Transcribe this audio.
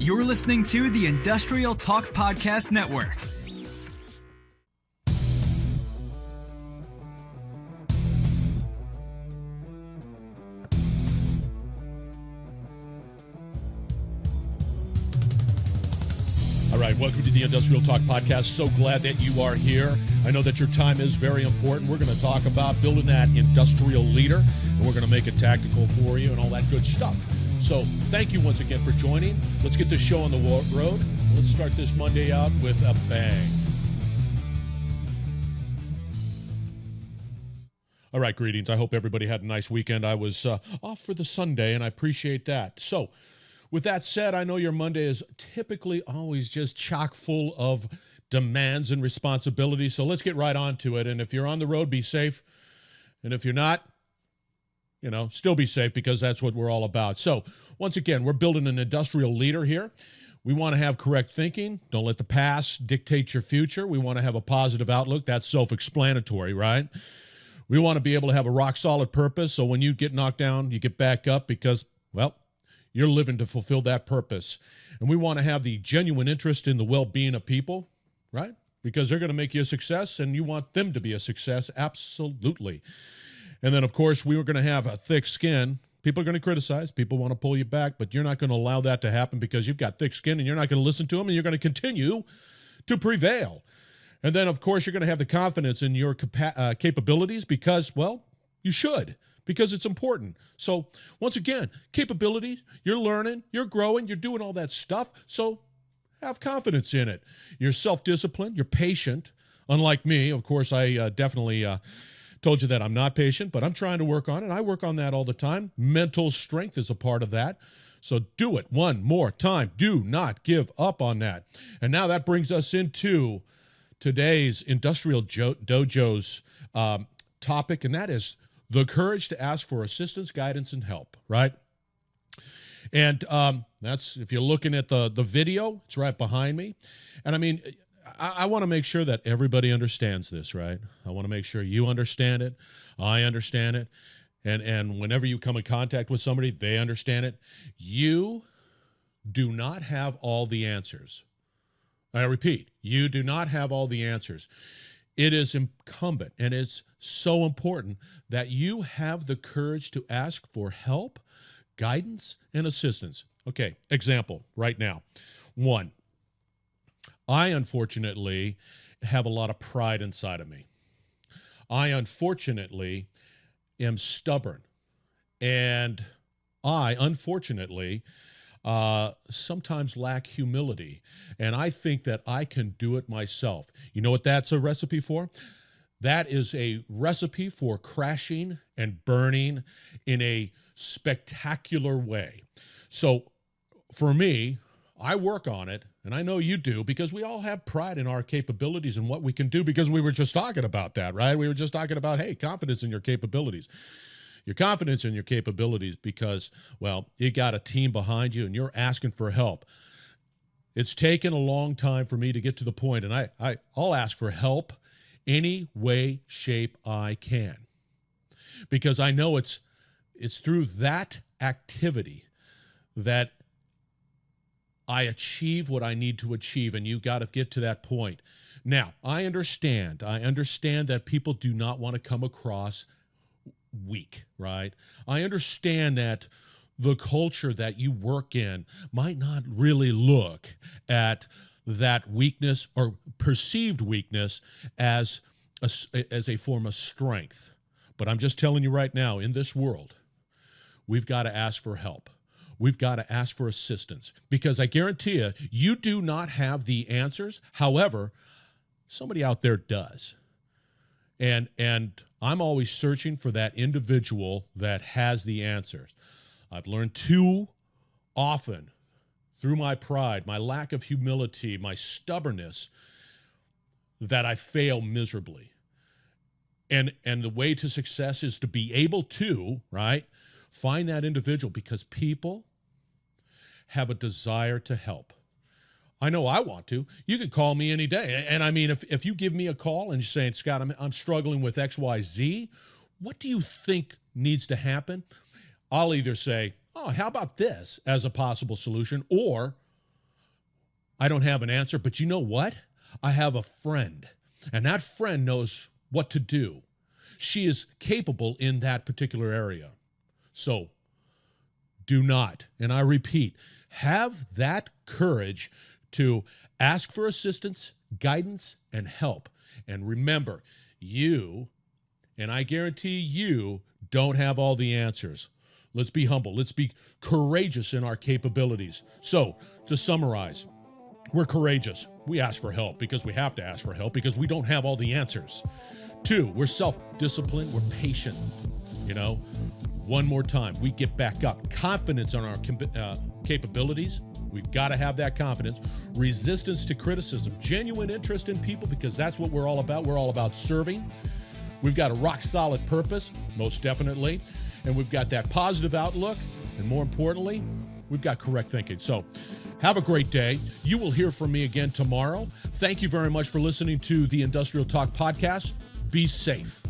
You're listening to the Industrial Talk Podcast Network. All right, welcome to the Industrial Talk Podcast. So glad that you are here. I know that your time is very important. We're going to talk about building that industrial leader, and we're going to make it tactical for you and all that good stuff. So thank you once again for joining. Let's get this show on the road. Let's start this Monday out with a bang. All right, greetings. I hope everybody had a nice weekend. I was off for the Sunday, and I appreciate that. So with that said, I know your Monday is typically always just chock full of demands and responsibilities, so let's get right on to it. And if you're on the road, be safe. And if you're not, still be safe, because that's what we're all about. So once again, we're building an industrial leader here. We want to have correct thinking. Don't let the past dictate your future. We want to have a positive outlook. That's self-explanatory, right? We want to be able to have a rock-solid purpose, so when you get knocked down, you get back up because, well, you're living to fulfill that purpose. And we want to have the genuine interest in the well-being of people, right? Because they're going to make you a success, and you want them to be a success, absolutely. And then, of course, we were going to have a thick skin. People are going to criticize. People want to pull you back, but you're not going to allow that to happen because you've got thick skin, and you're not going to listen to them, and you're going to continue to prevail. And then, of course, you're going to have the confidence in your capabilities because, well, you should. Because it's important. So once again, capabilities, you're learning, you're growing, you're doing all that stuff, so have confidence in it. You're self-disciplined, you're patient. Unlike me, of course, I definitely told you that I'm not patient, but I'm trying to work on it. I work on that all the time. Mental strength is a part of that. So do it one more time. Do not give up on that. And now that brings us into today's Industrial Dojo's topic, and that is the courage to ask for assistance, guidance, and help, right? And that's, if you're looking at the video, it's right behind me. And I mean, I want to make sure that everybody understands this, right? I want to make sure you understand it, I understand it, and whenever you come in contact with somebody, they understand it. You do not have all the answers. I repeat, you do not have all the answers. It is incumbent, and it's so important that you have the courage to ask for help, guidance, and assistance. Okay, example right now. 1, I unfortunately have a lot of pride inside of me. I unfortunately am stubborn, and I unfortunately sometimes lack humility, and I think that I can do it myself. You know what that's a recipe for? That is a recipe for crashing and burning in a spectacular way. So for me, I work on it, and I know you do, because we all have pride in our capabilities and what we can do, because we were just talking about that, right? We were just talking about, hey, confidence in your capabilities. Your confidence in your capabilities because, well, you got a team behind you and you're asking for help. It's taken a long time for me to get to the point, and I'll ask for help any way, shape I can, because I know it's through that activity that I achieve what I need to achieve, and you got to get to that point. Now, I understand that people do not want to come across weak, right? I understand that the culture that you work in might not really look at that weakness or perceived weakness as a form of strength. But I'm just telling you right now, in this world, we've got to ask for help. We've got to ask for assistance, because I guarantee you, you do not have the answers. However, somebody out there does. And I'm always searching for that individual that has the answers. I've learned too often through my pride, my lack of humility, my stubbornness, that I fail miserably. And the way to success is to be able to, right, find that individual, because people have a desire to help. I know I want to. You can call me any day. And I mean, if you give me a call and you're saying, Scott, I'm struggling with XYZ, what do you think needs to happen? I'll either say, oh, how about this as a possible solution? Or I don't have an answer, but you know what? I have a friend, and that friend knows what to do. She is capable in that particular area. So do not, and I repeat, have that courage to ask for assistance, guidance, and help. And remember, you, and I guarantee you, don't have all the answers. Let's be humble. Let's be courageous in our capabilities. So, to summarize, we're courageous. We ask for help because we have to ask for help because we don't have all the answers. 2, we're self-disciplined. We're patient. One more time, we get back up. Confidence on our capabilities. We've got to have that confidence. Resistance to criticism. Genuine interest in people because that's what we're all about. We're all about serving. We've got a rock-solid purpose, most definitely. And we've got that positive outlook. And more importantly, we've got correct thinking. So have a great day. You will hear from me again tomorrow. Thank you very much for listening to the Industrial Talk Podcast. Be safe.